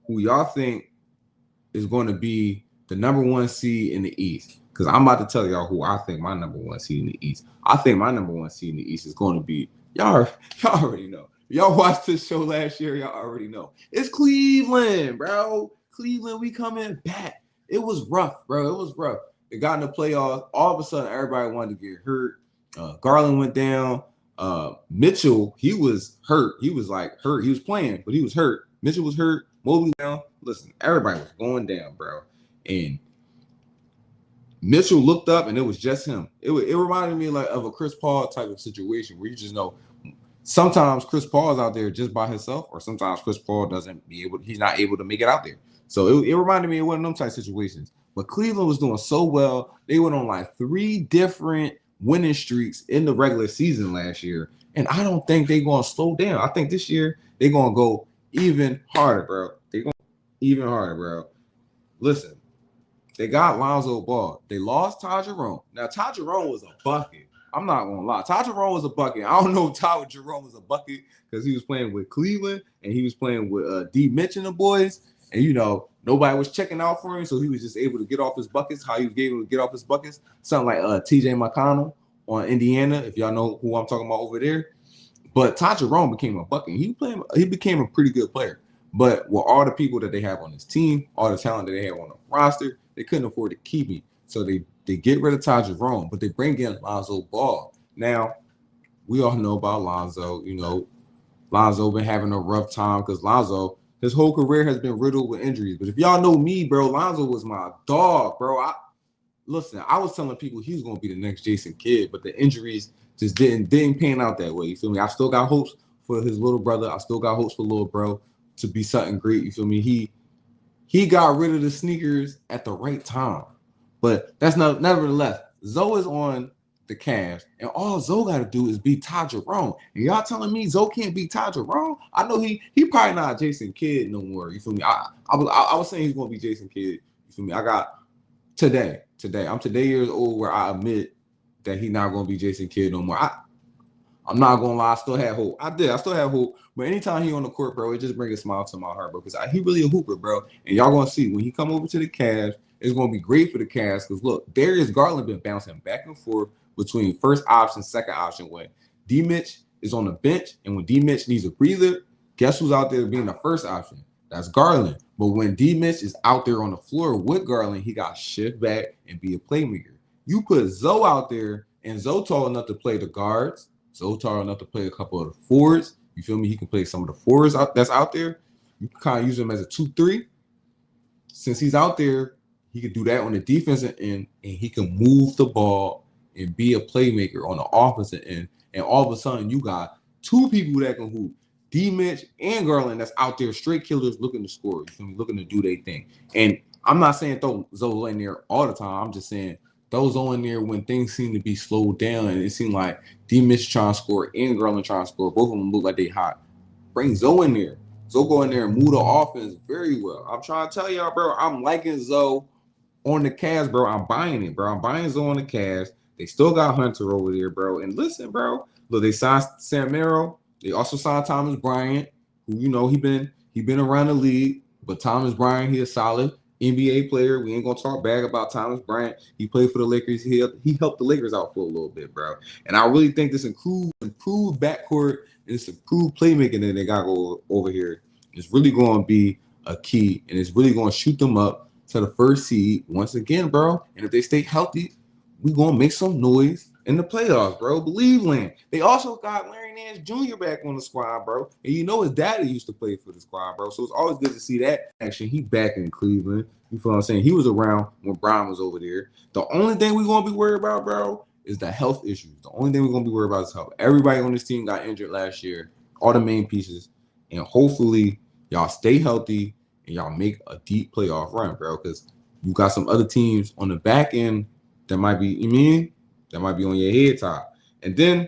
who y'all think is going to be the number 1 seed in the East. Because I'm about to tell y'all who I think my number 1 seed in the East. I think my number 1 seed in the East is going to be, y'all already know. Y'all watched this show last year, y'all already know. It's Cleveland, bro. Cleveland, we coming back. It was rough, bro. It was rough. They got in the playoffs. All of a sudden, everybody wanted to get hurt. Garland went down. Mitchell, he was hurt. He was like hurt. He was playing, but he was hurt. Mitchell was hurt. Mobley down. Listen, everybody was going down, bro. And Mitchell looked up, and it was just him. It reminded me like of a Chris Paul type of situation where you just know sometimes Chris Paul is out there just by himself, or sometimes Chris Paul he's not able to make it out there. So it reminded me of one of them type situations. But Cleveland was doing so well. They went on like 3 different winning streaks in the regular season last year. And I don't think they're going to slow down. I think this year they're going to go even harder, bro. They're going even harder, bro. Listen, they got Lonzo Ball. They lost Ty Jerome. Now, Ty Jerome was a bucket. I'm not going to lie. Ty Jerome was a bucket. I don't know if Ty Jerome was a bucket because he was playing with Cleveland and he was playing with D. Mitch and the boys. And, you know, nobody was checking out for him, so he was just able to get off his buckets, how he was able to get off his buckets. Something like T.J. McConnell on Indiana, if y'all know who I'm talking about over there. But Ty Jerome became a bucket. He became a pretty good player. But with all the people that they have on this team, all the talent that they have on the roster, they couldn't afford to keep him. So they get rid of Ty Jerome, but they bring in Lonzo Ball. Now, we all know about Lonzo. You know, Lonzo been having a rough time because Lonzo, his whole career has been riddled with injuries. But if y'all know me, bro, Lonzo was my dog, bro. I was telling people he was going to be the next Jason Kidd, but the injuries just didn't pan out that way. You feel me? I still got hopes for his little brother. I still got hopes for little bro to be something great. You feel me? He got rid of the sneakers at the right time. But that's not, nevertheless, Zoe is on the Cavs, and all Zoe got to do is beat Ty Jerome. And y'all telling me Zoe can't beat Ty Jerome? I know he probably not Jason Kidd no more. You feel me? I was saying he's going to be Jason Kidd. You feel me? I got today. I'm today years old where I admit that he's not going to be Jason Kidd no more. I'm not going to lie. I still have hope. I still have hope. But anytime he on the court, bro, it just brings a smile to my heart, bro, because he really a hooper, bro. And y'all going to see when he come over to the Cavs, it's going to be great for the Cavs because, look, Darius Garland been bouncing back and forth between first option, second option. When D. Mitch is on the bench and when D. Mitch needs a breather, guess who's out there being the first option? That's Garland. But when D. Mitch is out there on the floor with Garland, he got to shift back and be a playmaker. You put Zoe out there, and Zoe tall enough to play the guards. Zoe tall enough to play a couple of the forwards. You feel me? He can play some of the forwards that's out there. You can kind of use him as a 2-3. Since he's out there, he can do that on the defensive end, and he can move the ball and be a playmaker on the offensive end. And all of a sudden, you got 2 people that can hoop. D. Mitch and Garland that's out there, straight killers looking to score. You feel me? Looking to do their thing. And I'm not saying throw Zoe in there all the time. I'm just saying throw Zoe in there when things seem to be slowed down and it seemed like D. Mitch trying to score and Garland trying to score. Both of them look like they hot. Bring Zoe in there. Zoe go in there and move the offense very well. I'm trying to tell y'all, bro, I'm liking Zoe on the Cavs, bro. I'm buying it, bro. I'm buying Zoe on the Cavs. They still got Hunter over there, bro. And listen, bro, look, they signed Sam Merrill. They also signed Thomas Bryant, who, you know, he been around the league. But Thomas Bryant, he a solid NBA player. We ain't gonna talk bad about Thomas Bryant. He played for the Lakers. He helped the Lakers out for a little bit, bro. And I really think this improved backcourt and this improved playmaking that they got over here is really going to be a key, and it's really going to shoot them up to the first seed once again, bro. And if they stay healthy, we gonna make some noise in the playoffs, bro. Believe Lynn. They also got Larry Nance Jr. back on the squad, bro. And you know his daddy used to play for the squad, bro. So it's always good to see that action. He back in Cleveland. You feel what I'm saying? He was around when Brian was over there. The only thing we're gonna be worried about, bro, is the health issues. The only thing we're gonna be worried about is health. Everybody on this team got injured last year, all the main pieces. And hopefully y'all stay healthy and y'all make a deep playoff run, bro. Because you got some other teams on the back end that might be, that might be on your head top. And then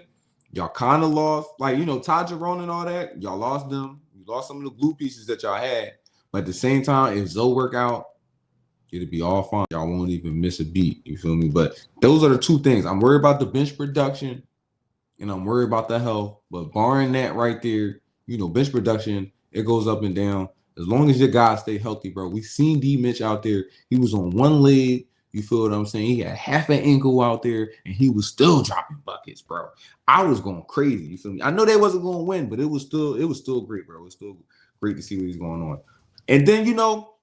y'all kind of lost, like, you know, Ty Jerome and all that. Y'all lost them. You lost some of the glue pieces that y'all had. But at the same time, if Zoe work out, it'll be all fine. Y'all won't even miss a beat. You feel me? But those are the 2 things. I'm worried about the bench production, and I'm worried about the health. But barring that right there, you know, bench production, it goes up and down. As long as your guys stay healthy, bro. We seen D Mitch out there. He was on one leg. You feel what I'm saying? He had half an ankle out there, and he was still dropping buckets, bro. I was going crazy. You feel me? I know they wasn't going to win, but it was still great, bro. It was still great to see what was going on. And then, you know,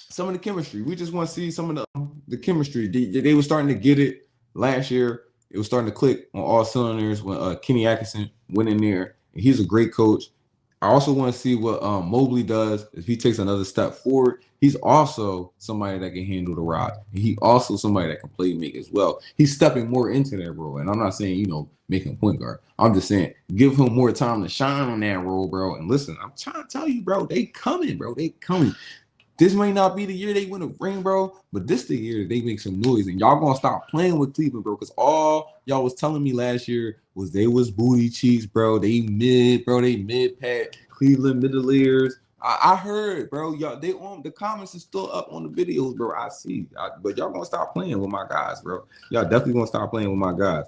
some of the chemistry. We just want to see some of the chemistry. They were starting to get it last year. It was starting to click on all cylinders when Kenny Atkinson went in there. And he's a great coach. I also want to see what Mobley does if he takes another step forward. He's also somebody that can handle the rock. He also somebody that can play make as well. He's stepping more into that role. And I'm not saying, you know, make him point guard. I'm just saying give him more time to shine on that role, bro. And listen, I'm trying to tell you, bro, they coming, bro. They coming. This may not be the year they win a ring, bro, but this the year they make some noise. And y'all gonna stop playing with Cleveland, bro, because all y'all was telling me last year was they was booty cheeks, bro. They mid, bro. They mid-pat. Cleveland middle-ears. I heard, bro. Y'all, they on the comments is still up on the videos, bro. I see. But y'all gonna stop playing with my guys, bro. Y'all definitely gonna stop playing with my guys.